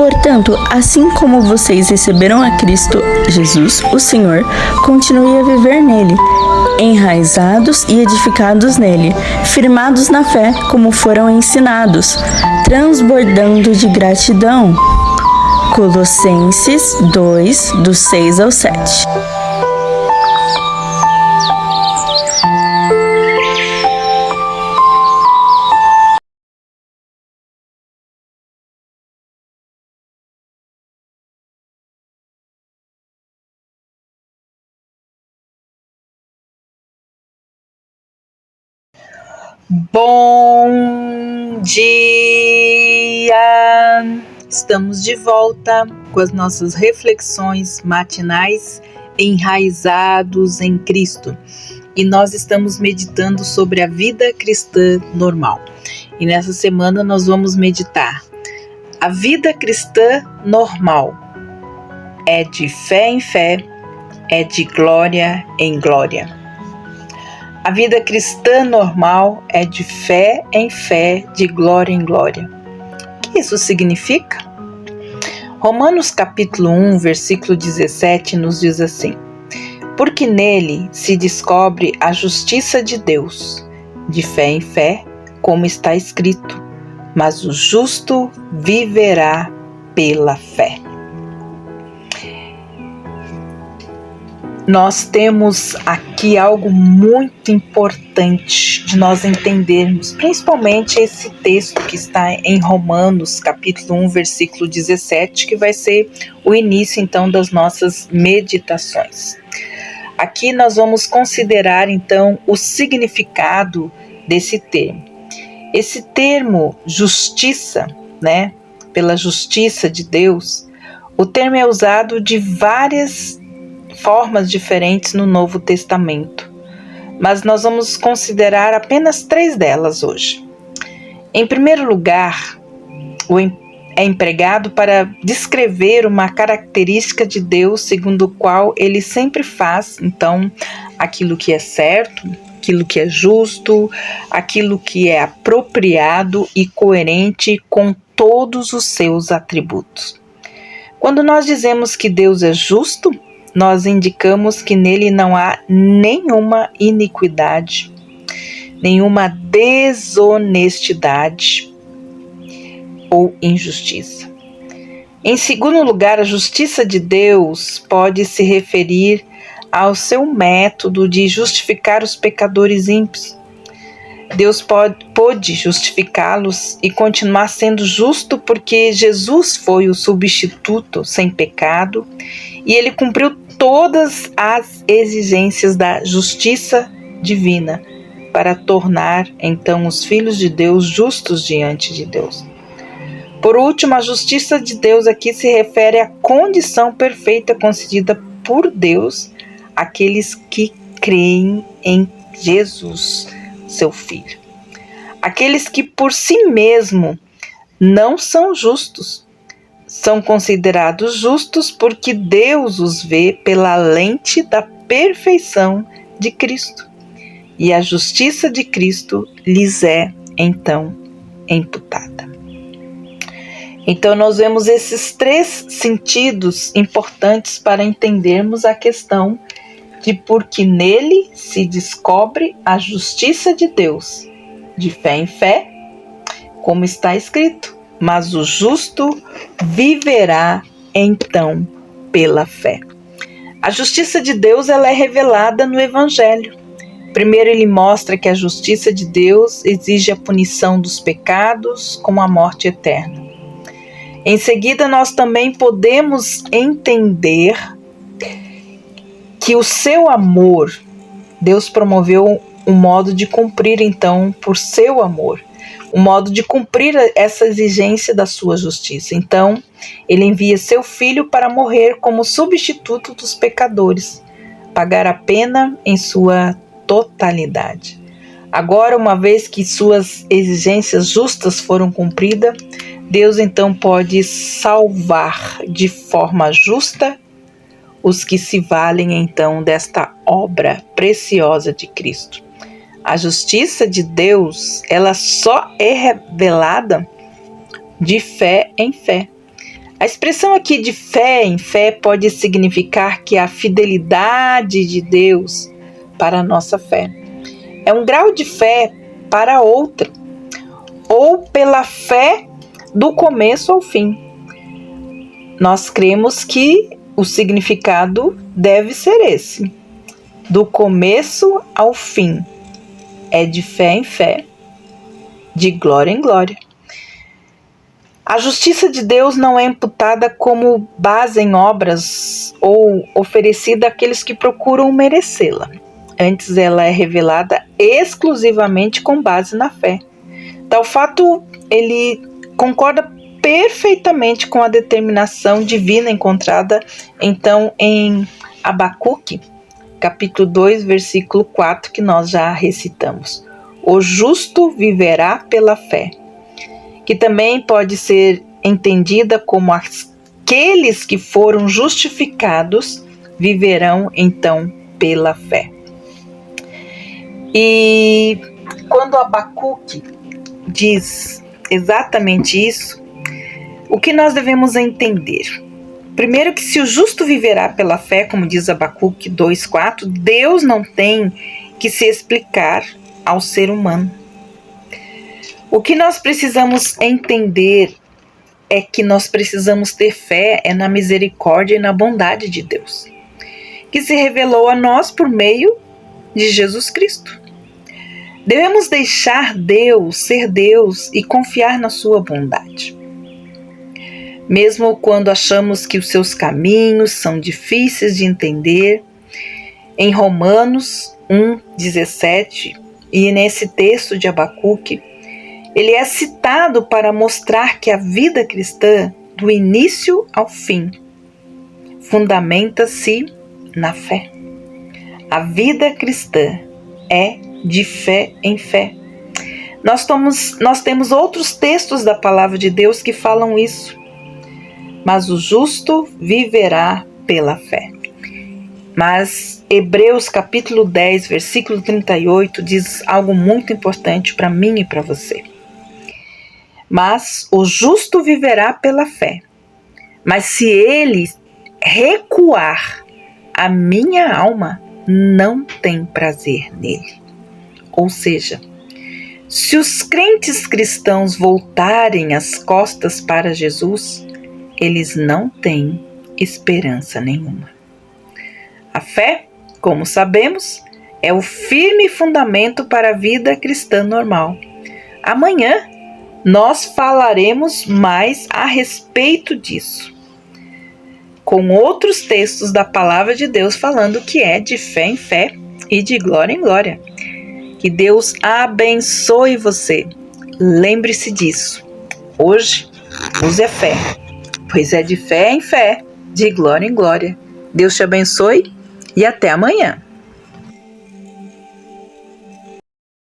Portanto, assim como vocês receberam a Cristo Jesus, o Senhor, continue a viver nele, enraizados e edificados nele, firmados na fé como foram ensinados, transbordando de gratidão. Colossenses 2, do 6 ao 7. Bom dia! Estamos de volta com as nossas reflexões matinais enraizados em Cristo. E nós estamos meditando sobre a vida cristã normal. E nessa semana nós vamos meditar. A vida cristã normal é de fé em fé, é de glória em glória. A vida cristã normal é de fé em fé, de glória em glória. O que isso significa? Romanos capítulo 1, versículo 17 nos diz assim: porque nele se descobre a justiça de Deus, de fé em fé, como está escrito, mas o justo viverá pela fé. Nós temos aqui algo muito importante de nós entendermos, principalmente esse texto que está em Romanos, capítulo 1, versículo 17, que vai ser o início, então, das nossas meditações. Aqui nós vamos considerar, então, o significado desse termo. Esse termo, justiça, pela justiça de Deus, o termo é usado de várias formas diferentes no Novo Testamento, mas nós vamos considerar apenas 3 delas hoje. Em primeiro lugar, é empregado para descrever uma característica de Deus segundo o qual ele sempre faz, então, aquilo que é certo, aquilo que é justo, aquilo que é apropriado e coerente com todos os seus atributos. Quando nós dizemos que Deus é justo, nós indicamos que nele não há nenhuma iniquidade, nenhuma desonestidade ou injustiça. Em segundo lugar, a justiça de Deus pode se referir ao seu método de justificar os pecadores ímpios. Deus pôde justificá-los e continuar sendo justo porque Jesus foi o substituto sem pecado e ele cumpriu todas as exigências da justiça divina para tornar, então, os filhos de Deus justos diante de Deus. Por último, a justiça de Deus aqui se refere à condição perfeita concedida por Deus àqueles que creem em Jesus, seu Filho. Aqueles que por si mesmo não são justos, são considerados justos porque Deus os vê pela lente da perfeição de Cristo. E a justiça de Cristo lhes é, então, imputada. Então, nós vemos esses 3 sentidos importantes para entendermos a questão de porque nele se descobre a justiça de Deus, de fé em fé, como está escrito, mas o justo viverá então pela fé. A justiça de Deus ela é revelada no Evangelho. Primeiro ele mostra que a justiça de Deus exige a punição dos pecados com a morte eterna. Em seguida nós também podemos entender que o seu amor, Deus promoveu um modo de cumprir então por seu amor, um modo de cumprir essa exigência da sua justiça. Então, ele envia seu Filho para morrer como substituto dos pecadores, pagar a pena em sua totalidade. Agora, uma vez que suas exigências justas foram cumpridas, Deus então pode salvar de forma justa os que se valem então desta obra preciosa de Cristo. A justiça de Deus, ela só é revelada de fé em fé. A expressão aqui de fé em fé pode significar que a fidelidade de Deus para a nossa fé é um grau de fé para outra, ou pela fé do começo ao fim. Nós cremos que o significado deve ser esse, do começo ao fim, é de fé em fé, de glória em glória. A justiça de Deus não é imputada como base em obras ou oferecida àqueles que procuram merecê-la. Antes, ela é revelada exclusivamente com base na fé. Tal fato, ele concorda perfeitamente com a determinação divina encontrada, então, em Abacuque, capítulo 2, versículo 4, que nós já recitamos. O justo viverá pela fé, que também pode ser entendida como aqueles que foram justificados viverão, então, pela fé. E quando Abacuque diz exatamente isso, o que nós devemos entender? Primeiro, que se o justo viverá pela fé, como diz Abacuque 2,4, Deus não tem que se explicar ao ser humano. O que nós precisamos entender é que nós precisamos ter fé na misericórdia e na bondade de Deus, que se revelou a nós por meio de Jesus Cristo. Devemos deixar Deus ser Deus e confiar na sua bondade. Mesmo quando achamos que os seus caminhos são difíceis de entender, em Romanos 1,17 e nesse texto de Abacuque, ele é citado para mostrar que a vida cristã, do início ao fim, fundamenta-se na fé. A vida cristã é de fé em fé. Nós temos outros textos da palavra de Deus que falam isso. Mas o justo viverá pela fé. Mas Hebreus capítulo 10, versículo 38 diz algo muito importante para mim e para você. Mas o justo viverá pela fé. Mas se ele recuar, a minha alma não tem prazer nele. Ou seja, se os crentes cristãos voltarem as costas para Jesus, eles não têm esperança nenhuma. A fé, como sabemos, é o firme fundamento para a vida cristã normal. Amanhã nós falaremos mais a respeito disso, com outros textos da palavra de Deus falando que é de fé em fé e de glória em glória. Que Deus abençoe você. Lembre-se disso. Hoje, use a fé, pois é de fé em fé, de glória em glória. Deus te abençoe e até amanhã.